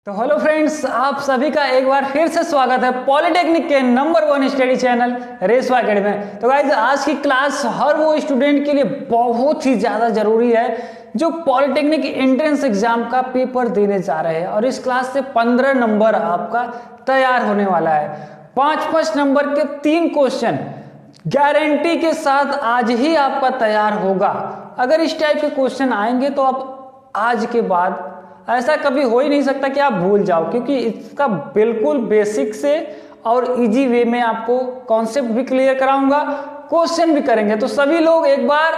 तो hello friends, आप सभी का एक बार फिर से स्वागत है पॉलिटेक्निक के नंबर 1 स्टडी चैनल रेसवा अकेडमी में। तो गाइस, आज की क्लास हर वो स्टूडेंट के लिए बहुत ही ज़्यादा जरूरी है जो पॉलिटेक्निक एंट्रेंस एग्जाम का पेपर देने जा रहे हैं। और इस क्लास से 15 नंबर आपका तैयार होने वाला है। 5-5 नंबर के 3 क्वेश्चन गारंटी के साथ आज ही आपका तैयार होगा। अगर इस टाइप के क्वेश्चन आएंगे तो आप आज के बाद ऐसा कभी हो ही नहीं सकता कि आप भूल जाओ, क्योंकि इसका बिल्कुल बेसिक से और इजी वे में आपको कॉन्सेप्ट भी क्लियर कराऊंगा, क्वेश्चन भी करेंगे। तो सभी लोग एक बार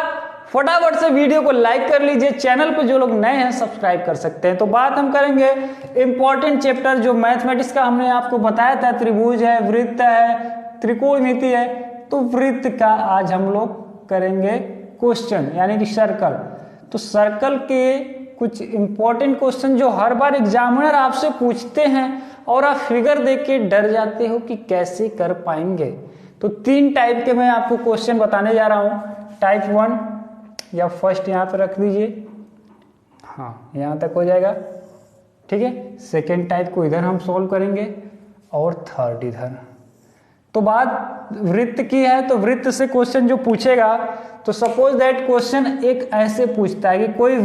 फटाफट से वीडियो को लाइक कर लीजिए। चैनल पे जो लोग नए हैं सब्सक्राइब कर सकते हैं। तो बात हम करेंगे इंपॉर्टेंट चैप्टर जो मैथमेटिक्स का हमने आपको बताया था, त्रिभुज है, वृत्त है, त्रिकोणमिति है। तो वृत्त का आज हम लोग करेंगे क्वेश्चन, यानी कि सर्कल। तो सर्कल के कुछ इंपॉर्टेंट क्वेश्चन जो हर बार एग्जामिनर आपसे पूछते हैं और आप फिगर देख के डर जाते हो कि कैसे कर पाएंगे। तो 3 टाइप के मैं आपको क्वेश्चन बताने जा रहा हूं। टाइप 1 या फर्स्ट यहाँ पे रख दीजिए, हाँ यहाँ तक हो जाएगा, ठीक है। सेकेंड टाइप को इधर हम सॉल्व करेंगे और थर्ड इधर। तो बात वृत्त की है, तो वृत्त से क्वेश्चन जो पूछेगा, तो सपोज दैट क्वेश्चन एक ऐसे पूछता है कि कोई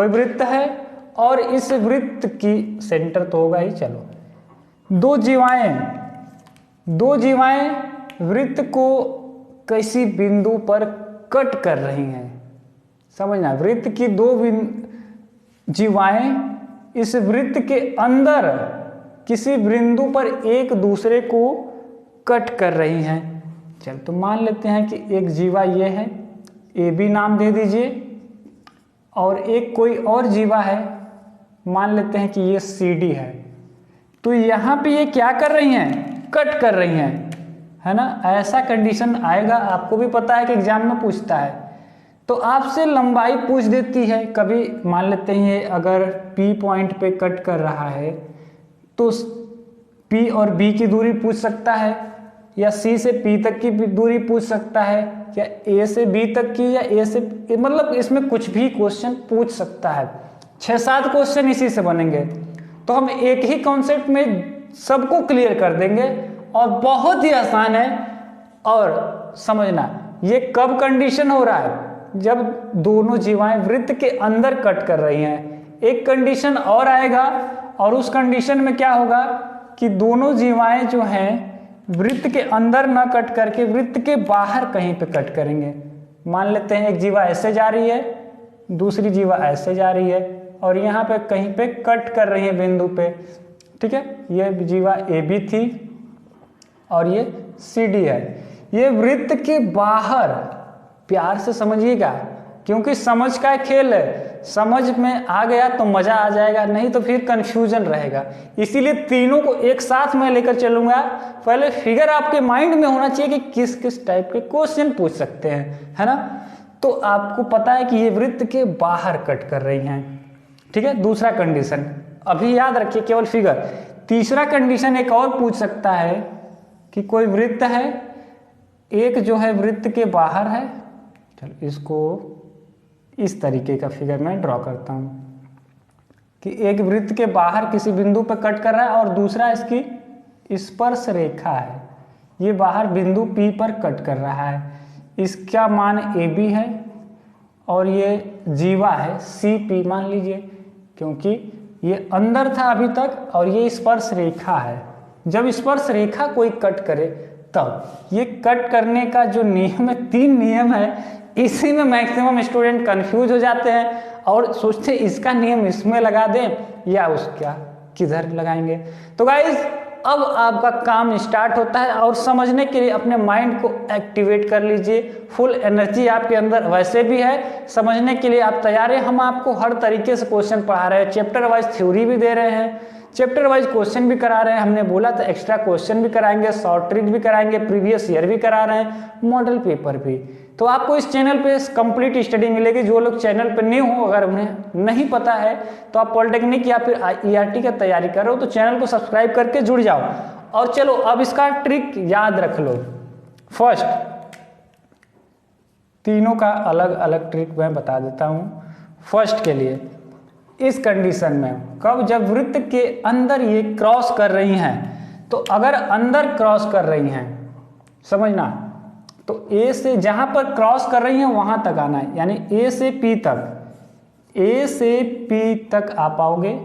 वृत्त है और इस वृत्त की सेंटर तो होगा ही, चलो दो जीवाएं वृत्त को किसी बिंदु पर कट कर रही हैं। समझना, वृत्त की 2 जीवाएं इस वृत्त के अंदर किसी बिंदु पर एक दूसरे को कट कर रही हैं। चल, तो मान लेते हैं कि एक जीवा ये है, ए बी नाम दे दीजिए, और एक कोई और जीवा है, मान लेते हैं कि ये सी डी है। तो यहाँ पे ये क्या कर रही हैं? कट कर रही हैं, है ना। ऐसा कंडीशन आएगा, आपको भी पता है कि एग्जाम में पूछता है। तो आपसे लंबाई पूछ देती है कभी। मान लेते हैं ये अगर पी पॉइंट पे कट कर रहा है तो पी और बी की दूरी पूछ सकता है, या सी से पी तक की दूरी पूछ सकता है, या ए से बी तक की, या ए से, मतलब इसमें कुछ भी क्वेश्चन पूछ सकता है। 6-7 क्वेश्चन इसी से बनेंगे। तो हम एक ही कॉन्सेप्ट में सबको क्लियर कर देंगे और बहुत ही आसान है। और समझना, ये कब कंडीशन हो रहा है? जब दोनों जीवाएं वृत्त के अंदर कट कर रही हैं। एक कंडीशन और आएगा, और उस कंडीशन में क्या होगा कि दोनों जीवाएं जो हैं वृत्त के अंदर ना कट करके वृत्त के बाहर कहीं पे कट करेंगे। मान लेते हैं एक जीवा ऐसे जा रही है, दूसरी जीवा ऐसे जा रही है, और यहाँ पे कहीं पे कट कर रही है बिंदु पे, ठीक है। ये जीवा ए बी थी और ये सी डी है। ये वृत्त के बाहर, प्यार से समझिएगा क्योंकि समझ का खेल है। समझ में आ गया तो मजा आ जाएगा, नहीं तो फिर कंफ्यूजन रहेगा। इसीलिए तीनों को एक साथ मैं लेकर चलूंगा। पहले फिगर आपके माइंड में होना चाहिए कि किस किस टाइप के क्वेश्चन पूछ सकते हैं, है ना। तो आपको पता है कि ये वृत्त के बाहर कट कर रही हैं, ठीक है। दूसरा कंडीशन अभी याद रखिए, केवल फिगर। तीसरा कंडीशन एक और पूछ सकता है कि कोई वृत्त है, एक जो है वृत्त के बाहर है। चलो इसको इस तरीके का फिगर मैं ड्रॉ करता हूं कि एक वृत्त के बाहर किसी बिंदु पर कट कर रहा है और दूसरा इसकी स्पर्श रेखा है, ये बाहर बिंदु P पर कट कर रहा है। इसका मान AB है और ये जीवा है CP मान लीजिए, क्योंकि ये अंदर था अभी तक, और ये स्पर्श रेखा है। जब स्पर्श रेखा कोई कट करे तब ये कट करने का जो नियम है, 3 नियम है। इसी में मैक्सिमम स्टूडेंट कंफ्यूज हो जाते हैं और सोचते हैं इसका नियम इसमें लगा दें या उसका किधर लगाएंगे। तो गाइज, अब आपका काम स्टार्ट होता है, और समझने के लिए अपने माइंड को एक्टिवेट कर लीजिए। फुल एनर्जी आपके अंदर वैसे भी है, समझने के लिए आप तैयार हैं। हम आपको हर तरीके से क्वेश्चन पढ़ा रहे हैं, चैप्टर वाइज थ्योरी भी दे रहे हैं, चैप्टर वाइज क्वेश्चन भी करा रहे हैं। हमने बोला था एक्स्ट्रा क्वेश्चन भी कराएंगे, शॉर्ट ट्रिक भी कराएंगे, प्रीवियस ईयर भी करा रहे हैं, मॉडल पेपर भी। तो आपको इस चैनल पे कंप्लीट स्टडी मिलेगी। जो लोग चैनल पे न्यू हो, अगर उन्हें नहीं पता है तो आप पॉलिटेक्निक या फिर ERT का तैयारी कर रहे हो तो चैनल को सब्सक्राइब करके जुड़ जाओ। और चलो अब इसका ट्रिक याद रख लो। फर्स्ट, तीनों का अलग अलग ट्रिक मैं बता देता हूँ। फर्स्ट के लिए इस कंडीशन में, कब, जब वृत्त के अंदर ये क्रॉस कर रही हैं। तो अगर अंदर क्रॉस कर रही हैं, समझना, तो ए से जहां पर क्रॉस कर रही हैं वहां तक आना है, यानी ए से पी तक, ए से पी तक आ पाओगे,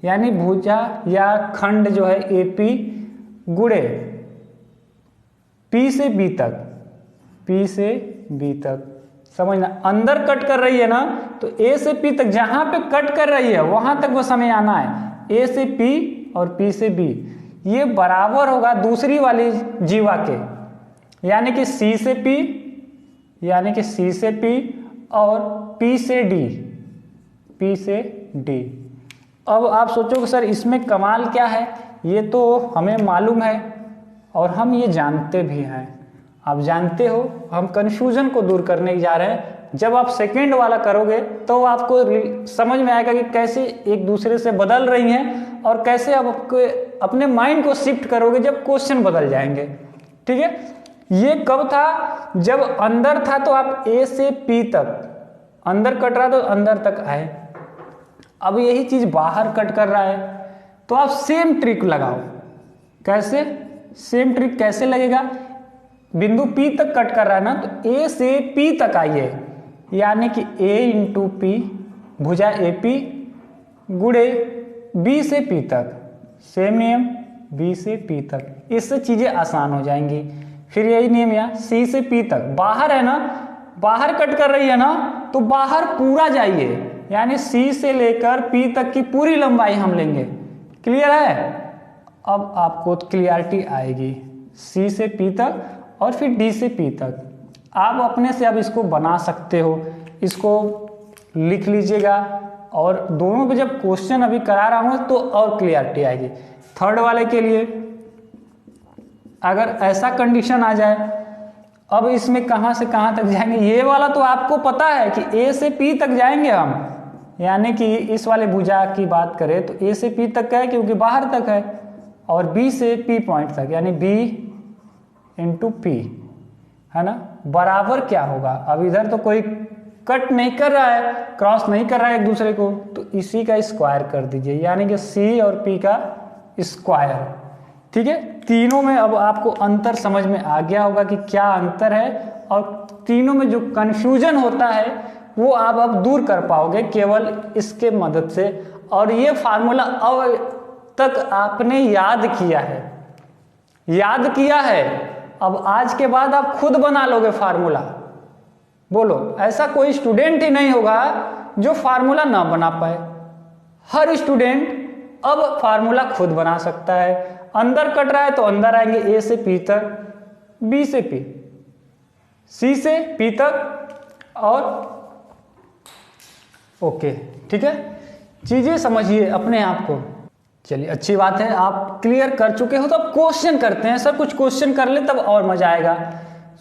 यानी भुजा या खंड जो है एपी गुणे पी से बी तक, पी से बी तक, समझना। अंदर कट कर रही है ना, तो ए से पी तक जहां पे कट कर रही है वहां तक बस हमें आना है। ए से पी और पी से बी ये बराबर होगा दूसरी वाली जीवा के, यानी कि सी से पी, यानी कि सी से पी और पी से डी, पी से डी। अब आप सोचोगे सर इसमें कमाल क्या है, ये तो हमें मालूम है और हम ये जानते भी हैं। आप जानते हो, हम कन्फ्यूजन को दूर करने जा रहे हैं। जब आप सेकेंड वाला करोगे तो आपको समझ में आएगा कि कैसे एक दूसरे से बदल रही हैं और कैसे आप अपने माइंड को शिफ्ट करोगे जब क्वेश्चन बदल जाएंगे। ठीक है, ये कब था, जब अंदर था तो आप ए से पी तक, अंदर कट रहा तो अंदर तक आए। अब यही चीज बाहर कट कर रहा है तो आप सेम ट्रिक लगाओ। कैसे, सेम ट्रिक कैसे लगेगा, बिंदु P तक कट कर रहा है ना, तो A से P तक आइए, यानी कि A इंटू पी भुजा AP गुणे B से P तक, सेम नियम B से P तक, इससे चीजें आसान हो जाएंगी। फिर यही नियम यहाँ C से P तक, बाहर है ना, बाहर कट कर रही है ना, तो बाहर पूरा जाइए, यानी C से लेकर P तक की पूरी लंबाई हम लेंगे। क्लियर है, अब आपको क्लियरिटी आएगी। C से P तक और फिर D से P तक, आप अपने से अब इसको बना सकते हो, इसको लिख लीजिएगा और दोनों पे जब क्वेश्चन अभी करा रहा हूँ तो और क्लियरिटी आएगी। थर्ड वाले के लिए अगर ऐसा कंडीशन आ जाए, अब इसमें कहाँ से कहाँ तक जाएंगे, ये वाला तो आपको पता है कि A से P तक जाएंगे हम, यानी कि इस वाले भुजा की बात करें तो A से P तक है क्योंकि बाहर तक है, और B से P पॉइंट तक, यानी B इंटू पी, है ना, बराबर क्या होगा। अब इधर तो कोई कट नहीं कर रहा है, क्रॉस नहीं कर रहा है एक दूसरे को, तो इसी का स्क्वायर कर दीजिए, यानी कि C और P का स्क्वायर। ठीक है, तीनों में अब आपको अंतर समझ में आ गया होगा कि क्या अंतर है, और तीनों में जो कंफ्यूजन होता है वो आप अब दूर कर पाओगे केवल इसके मदद से। और ये फार्मूला अब तक आपने याद किया है, याद किया है, अब आज के बाद आप खुद बना लोगे फार्मूला। बोलो, ऐसा कोई स्टूडेंट ही नहीं होगा जो फार्मूला ना बना पाए। हर स्टूडेंट अब फार्मूला खुद बना सकता है। अंदर कट रहा है तो अंदर आएंगे A से P तक, B से P, C से P तक, और ओके। ठीक है, चीजें समझिए अपने आप को। चलिए, अच्छी बात है, आप क्लियर कर चुके हो तो अब क्वेश्चन करते हैं। सर कुछ क्वेश्चन कर ले तब और मजा आएगा।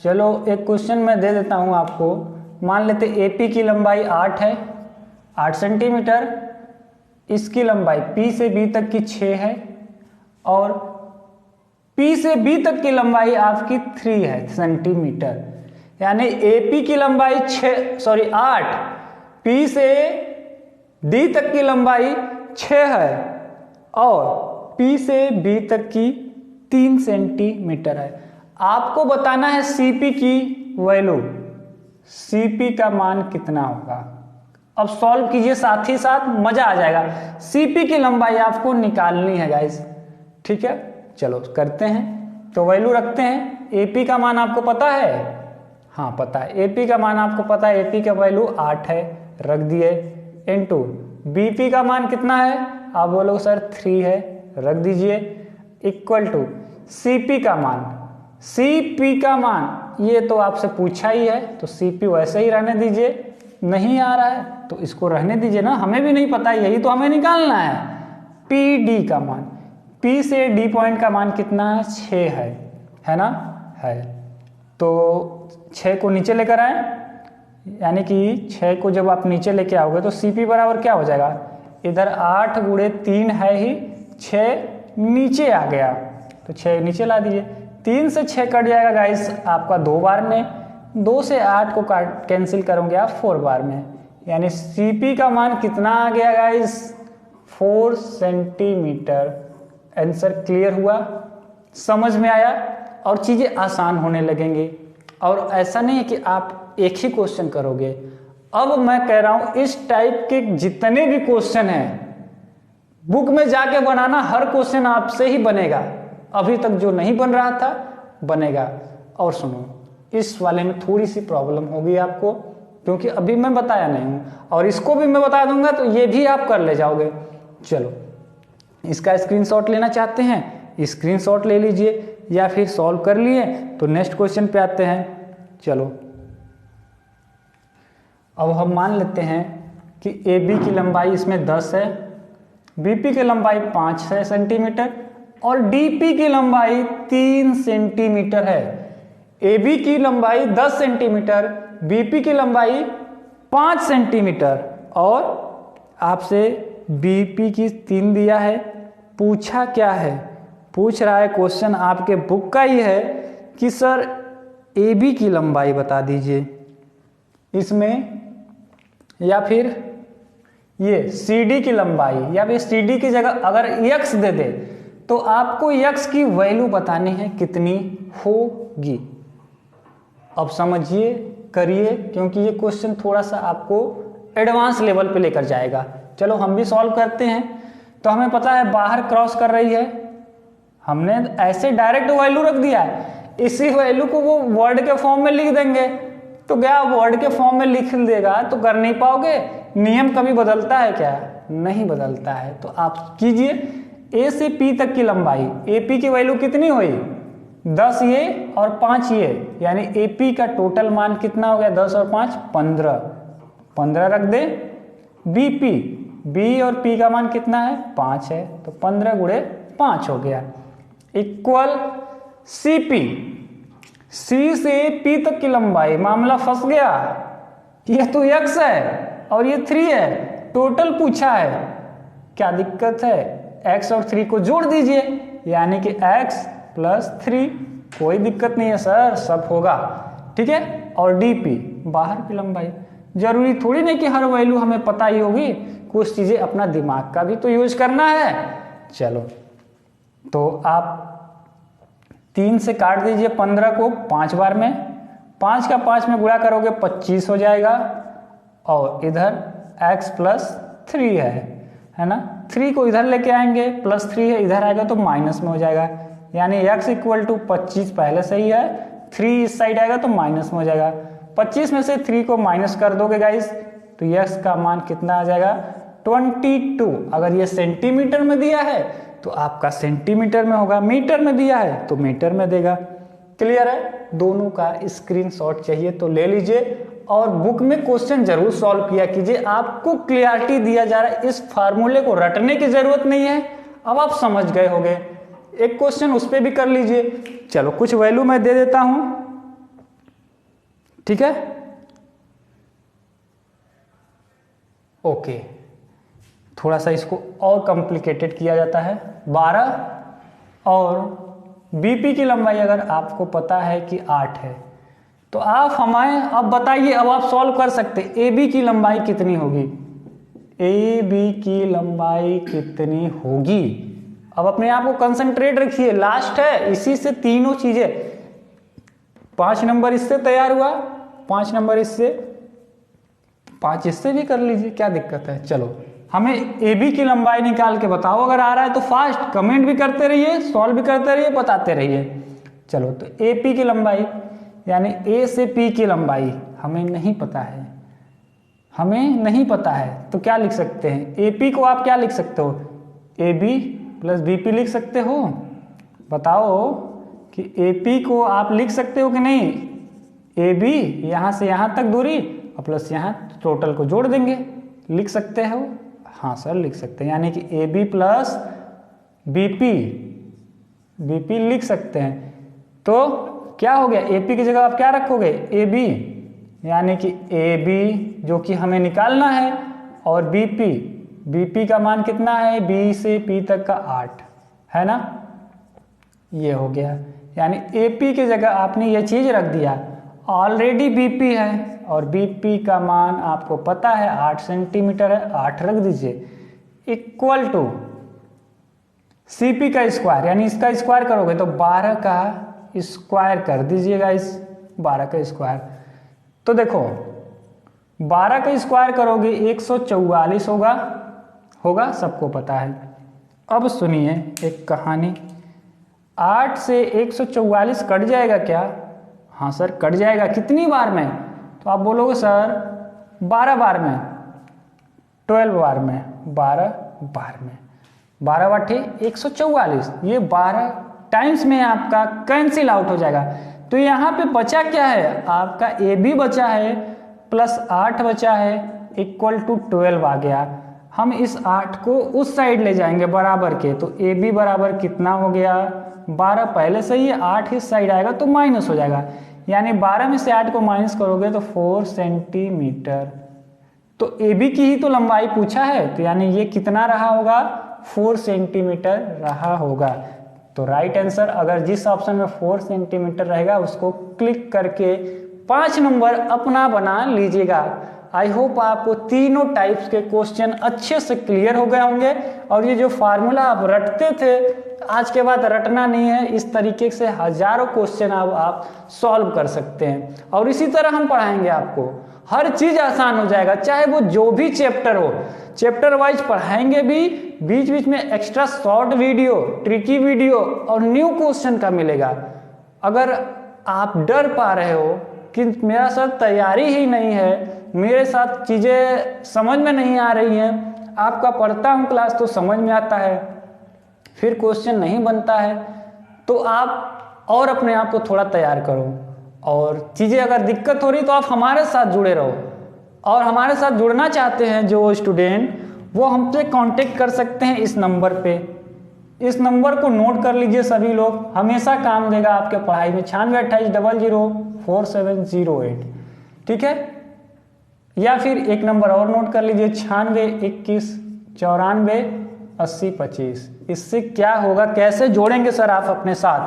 चलो एक क्वेश्चन मैं दे देता हूं आपको। मान लेते AP की लंबाई 8 है, 8 सेंटीमीटर, इसकी लंबाई P से B तक की 6 है, और P से B तक की लंबाई आपकी 3 है सेंटीमीटर, यानी AP की लंबाई 8, P से D तक की लंबाई 6 है और P से B तक की 3 सेंटीमीटर है। आपको बताना है CP की वैल्यू, CP का मान कितना होगा। अब सॉल्व कीजिए, साथ ही साथ मजा आ जाएगा। CP की लंबाई आपको निकालनी है गाइस। ठीक है, चलो करते हैं। तो वैल्यू रखते हैं। AP का मान आपको पता है, हाँ पता है, AP का मान आपको पता है, AP का वैल्यू 8 है, रख दिए, इनटू BP का मान कितना है, आप बोलोगे सर 3 है, रख दीजिए, इक्वल टू CP का मान, CP का मान ये तो आपसे पूछा ही है तो CP वैसे ही रहने दीजिए। नहीं आ रहा है तो इसको रहने दीजिए ना, हमें भी नहीं पता, यही तो हमें निकालना है। PD का मान, P से D पॉइंट का मान कितना है, 6 है ना, है। तो 6 को नीचे लेकर आए, यानी कि 6 को जब आप नीचे लेके आओगे तो CP बराबर क्या हो जाएगा, इधर 8 गुणे 3 है ही, 6 नीचे आ गया तो 6 नीचे ला दीजिए। 3 से 6 कट जाएगा गाइस आपका 2 बार में, 2 से 8 को कैंसिल करोगे आप 4 बार में, यानी CP का मान कितना आ गया गाइस, 4 सेंटीमीटर। आंसर क्लियर हुआ, समझ में आया और चीज़ें आसान होने लगेंगी। और ऐसा नहीं है कि आप एक ही क्वेश्चन करोगे, अब मैं कह रहा हूँ इस टाइप के जितने भी क्वेश्चन हैं बुक में जाके बनाना, हर क्वेश्चन आपसे ही बनेगा, अभी तक जो नहीं बन रहा था बनेगा। और सुनो, इस वाले में थोड़ी सी प्रॉब्लम होगी आपको, क्योंकि अभी मैं बताया नहीं हूँ, और इसको भी मैं बता दूंगा तो ये भी आप कर ले जाओगे। चलो, इसका स्क्रीनशॉट लेना चाहते हैं, स्क्रीनशॉट ले लीजिए, या फिर सॉल्व कर लिए तो नेक्स्ट क्वेश्चन पे आते हैं। चलो, अब हम मान लेते हैं कि AB की लंबाई इसमें 10 है, BP की लंबाई 5 सेंटीमीटर और DP की लंबाई 3 सेंटीमीटर है। AB की लंबाई 10 सेंटीमीटर, BP की लंबाई 5 सेंटीमीटर और आपसे BP की 3 दिया है। पूछा क्या है, पूछ रहा है क्वेश्चन आपके बुक का ही है कि सर AB की लंबाई बता दीजिए इसमें, या फिर ये CD की लंबाई, या फिर CD की जगह अगर x दे दे तो आपको x की वैल्यू बतानी है कितनी होगी। अब समझिए, करिए, क्योंकि ये क्वेश्चन थोड़ा सा आपको एडवांस लेवल पे लेकर जाएगा। चलो हम भी सॉल्व करते हैं। तो हमें पता है बाहर क्रॉस कर रही है, हमने ऐसे डायरेक्ट वैल्यू रख दिया है, इसी वैल्यू को वो वर्ड के फॉर्म में लिख देंगे। तो क्या वर्ड के फॉर्म में लिख देगा तो कर नहीं पाओगे, नियम कभी बदलता है क्या, नहीं बदलता है। तो आप कीजिए, A से P तक की लंबाई, AP की वैल्यू कितनी हुई, 10 ये और 5 ये, यानी AP का टोटल मान कितना हो गया, 10 और 5 15 रख दे। BP, B और P का मान कितना है, 5 है, तो 15 गुणे 5 हो गया, इक्वल CP, C से P तक की लंबाई, मामला फंस गया, ये तो x है और ये 3 है, टोटल पूछा है, क्या दिक्कत है, x और 3 को जोड़ दीजिए, यानी कि x प्लस 3, कोई दिक्कत नहीं है सर, सब होगा, ठीक है। और DP बाहर की लंबाई, जरूरी थोड़ी नहीं कि हर वैल्यू हमें पता ही होगी, कुछ चीजें अपना दिमाग का भी तो यूज करना है। चलो, तो आप 3 से काट दीजिए 15 को 5 बार में, 5 का 5 में गुणा करोगे 25 हो जाएगा, और इधर x प्लस 3 है ना, 3 को इधर लेके आएंगे, प्लस 3 है इधर आएगा तो माइनस में हो जाएगा, यानी x इक्वल टू 25 पहले से ही है, 3 इस साइड आएगा तो माइनस में हो जाएगा। 25 में से 3 को माइनस कर दोगे गाइस तो x का मान कितना आ जाएगा, 22। अगर ये सेंटीमीटर में दिया है तो आपका सेंटीमीटर में होगा, मीटर में दिया है तो मीटर में देगा। क्लियर है, दोनों का स्क्रीनशॉट चाहिए तो ले लीजिए, और बुक में क्वेश्चन जरूर सॉल्व किया कीजिए। आपको क्लियरिटी दिया जा रहा है, इस फार्मूले को रटने की जरूरत नहीं है, अब आप समझ गए होंगे। एक क्वेश्चन उस पर भी कर लीजिए। चलो, कुछ वैल्यू मैं दे देता हूं, ठीक है, ओके। थोड़ा सा इसको और कॉम्प्लिकेटेड किया जाता है, 12 और BP की लंबाई अगर आपको पता है कि 8 है तो आप हमें अब बताइए, अब आप सॉल्व कर सकते, AB की लंबाई कितनी होगी, AB की लंबाई कितनी होगी। अब अपने आप को कंसंट्रेट रखिए, लास्ट है, इसी से तीनों चीजें, 5 नंबर इससे तैयार हुआ, 5 नंबर इससे, 5 इससे भी कर लीजिए, क्या दिक्कत है। चलो, हमें AB की लंबाई निकाल के बताओ, अगर आ रहा है तो फास्ट कमेंट भी करते रहिए, सॉल्व भी करते रहिए, बताते रहिए। चलो, तो AP की लंबाई यानी A से P की लंबाई हमें नहीं पता है, हमें नहीं पता है तो क्या लिख सकते हैं, AP को आप क्या लिख सकते हो, AB प्लस BP लिख सकते हो। बताओ कि AP को आप लिख सकते हो कि नहीं, AB यहाँ से यहाँ तक दूरी और प्लस यहाँ टोटल को जोड़ देंगे, लिख सकते हो, हाँ सर लिख सकते हैं, यानी कि AB प्लस BP लिख सकते हैं। तो क्या हो गया, AP की जगह आप क्या रखोगे, AB, यानी कि AB जो कि हमें निकालना है, और BP का मान कितना है, B से P तक का 8 है ना, ये हो गया, यानी AP की जगह आपने ये चीज रख दिया, ऑलरेडी BP है और बीपी का मान आपको पता है 8 सेंटीमीटर है, 8 रख दीजिए, इक्वल टू सीपी का स्क्वायर, यानी इसका स्क्वायर करोगे तो 12 का स्क्वायर कर दीजिएगा, इस 12 का स्क्वायर। तो देखो 12 का स्क्वायर करोगे 144 होगा सबको पता है। अब सुनिए एक कहानी, 8 से 144 कट जाएगा क्या? हाँ सर कट जाएगा। कितनी बार में? तो आप बोलोगे सर 12 बार में, 12 बार में, 12 बार में, 12 बार 144, ये 12 टाइम्स में आपका कैंसिल आउट हो जाएगा। तो यहाँ पे बचा क्या है? आपका ए बी बचा है प्लस 8 बचा है इक्वल टू 12 आ गया। हम इस 8 को उस साइड ले जाएंगे बराबर के, तो ए बी बराबर कितना हो गया? 12 पहले से ही, 8 इस साइड आएगा तो माइनस हो जाएगा, यानी 12 में से 8 को माइनस करोगे तो 4 सेंटीमीटर। तो ए बी की ही तो लंबाई पूछा है, तो यानी ये कितना रहा होगा? 4 सेंटीमीटर रहा होगा। तो राइट आंसर, अगर जिस ऑप्शन में 4 सेंटीमीटर रहेगा उसको क्लिक करके 5 नंबर अपना बना लीजिएगा। आई होप आपको तीनों टाइप्स के क्वेश्चन अच्छे से क्लियर हो गए होंगे, और ये जो फार्मूला आप रटते थे आज के बाद रटना नहीं है, इस तरीके से हजारों क्वेश्चन अब आप सॉल्व कर सकते हैं। और इसी तरह हम पढ़ाएंगे आपको, हर चीज आसान हो जाएगा, चाहे वो जो भी चैप्टर हो, चैप्टर वाइज पढ़ाएंगे भी, बीच बीच में extra short video, tricky video और न्यू क्वेश्चन का मिलेगा। अगर आप डर पा रहे हो कि मेरा सर तैयारी ही नहीं है, मेरे साथ चीज़ें समझ में नहीं आ रही हैं, आपका पढ़ता हूँ क्लास तो समझ में आता है, फिर क्वेश्चन नहीं बनता है, तो आप और अपने आप को थोड़ा तैयार करो। और चीज़ें अगर दिक्कत हो रही तो आप हमारे साथ जुड़े रहो, और हमारे साथ जुड़ना चाहते हैं जो स्टूडेंट, वो हमसे कांटेक्ट कर सकते हैं इस नंबर पे। इस नंबर को नोट कर लीजिए सभी लोग, हमेशा काम देगा आपके पढ़ाई में। 9628004708, ठीक है। या फिर एक नंबर और नोट कर लीजिए, 9621948025। इससे क्या होगा, कैसे जोड़ेंगे सर आप अपने साथ?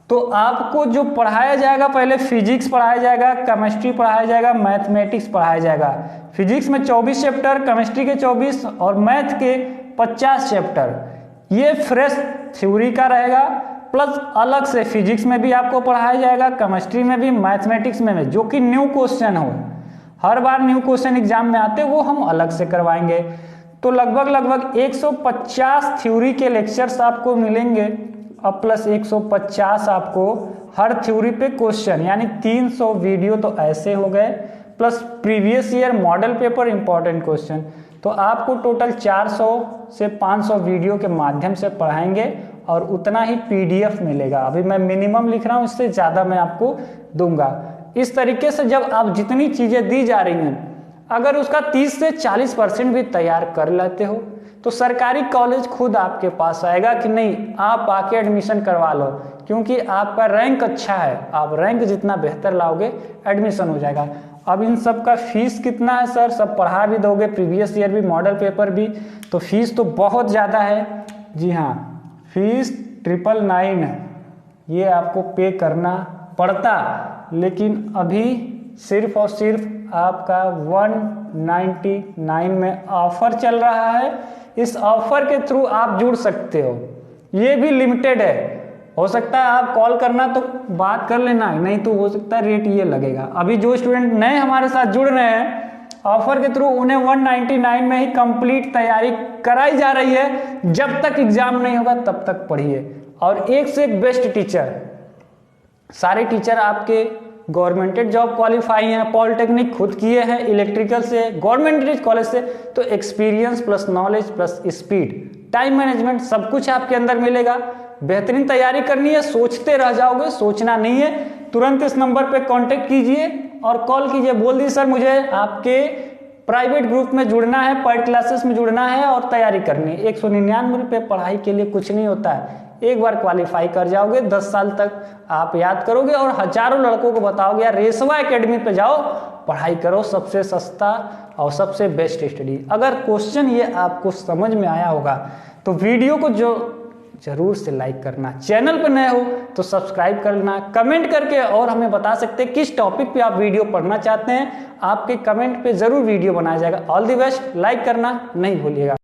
तो आपको जो पढ़ाया जाएगा, पहले फिजिक्स पढ़ाया जाएगा, केमिस्ट्री पढ़ाया जाएगा, मैथमेटिक्स पढ़ाया जाएगा। फिजिक्स में 24 चैप्टर, केमिस्ट्री के 24 और मैथ के 50 चैप्टर। ये फ्रेश थ्योरी का रहेगा, प्लस अलग से फिजिक्स में भी आपको पढ़ाया जाएगा, केमिस्ट्री में भी, मैथमेटिक्स में भी, जो कि न्यू क्वेश्चन हो। हर बार न्यू क्वेश्चन एग्जाम में आते, वो हम अलग से करवाएंगे। तो लगभग 150 थ्योरी के लेक्चर्स आपको मिलेंगे, अब प्लस 150 आपको हर थ्योरी पे क्वेश्चन, यानी 300 वीडियो तो ऐसे हो गए, plus previous year model paper important question. तो आपको टोटल 400 से 500 वीडियो के माध्यम से पढ़ाएंगे, और उतना ही पीडीएफ मिलेगा। अभी मैं मिनिमम लिख रहा हूँ, इससे ज़्यादा मैं आपको दूंगा। इस तरीके से जब आप जितनी चीज़ें दी जा रही हैं, अगर उसका 30 से 40% भी तैयार कर लेते हो, तो सरकारी कॉलेज खुद आपके पास आएगा कि नहीं आप आके एडमिशन करवा लो, क्योंकि आपका रैंक अच्छा है। आप रैंक जितना बेहतर लाओगे, एडमिशन हो जाएगा। अब इन सब का फीस कितना है सर? सब पढ़ा भी दोगे, प्रीवियस ईयर भी, मॉडल पेपर भी, तो फीस तो बहुत ज़्यादा है। जी हाँ, फीस 999 है, ये आपको पे करना पड़ता, लेकिन अभी सिर्फ और सिर्फ आपका 199 में ऑफर चल रहा है। इस ऑफर के थ्रू आप जुड़ सकते हो, ये भी लिमिटेड है। हो सकता है आप कॉल करना तो बात कर लेना, नहीं तो हो सकता है रेट ये लगेगा। अभी जो स्टूडेंट नए हमारे साथ जुड़ रहे हैं ऑफर के थ्रू, उन्हें 199 में ही कंप्लीट तैयारी कराई जा रही है। जब तक एग्जाम नहीं होगा तब तक पढ़िए, और एक से एक बेस्ट टीचर, सारे टीचर आपके गवर्नमेंटेड जॉब क्वालिफाई हैं, पॉलिटेक्निक खुद किए हैं, इलेक्ट्रिकल से, गवर्नमेंट कॉलेज से। तो experience plus knowledge plus speed, time management, सब कुछ आपके अंदर मिलेगा। बेहतरीन तैयारी करनी है, सोचते रह जाओगे, सोचना नहीं है। तुरंत इस नंबर पे कांटेक्ट कीजिए और कॉल कीजिए, बोल दीजिए सर मुझे आपके प्राइवेट ग्रुप में जुड़ना है, पेड क्लासेस में जुड़ना है और तैयारी करनी है। 199 रुपये पढ़ाई के लिए कुछ नहीं होता है। एक बार क्वालिफाई कर जाओगे, 10 साल तक आप याद करोगे, और हजारों लड़कों को बताओगे यार रेसवा एकेडमी पे जाओ, पढ़ाई करो, सबसे सस्ता और सबसे बेस्ट स्टडी। अगर क्वेश्चन ये आपको समझ में आया होगा तो वीडियो को जो जरूर से लाइक करना। चैनल पर नए हो तो सब्सक्राइब करना, कमेंट करके और हमें बता सकते हैं किस टॉपिक पे आप वीडियो पढ़ना चाहते हैं। आपके कमेंट पे जरूर वीडियो बनाया जाएगा। ऑल द बेस्ट, लाइक करना नहीं भूलिएगा।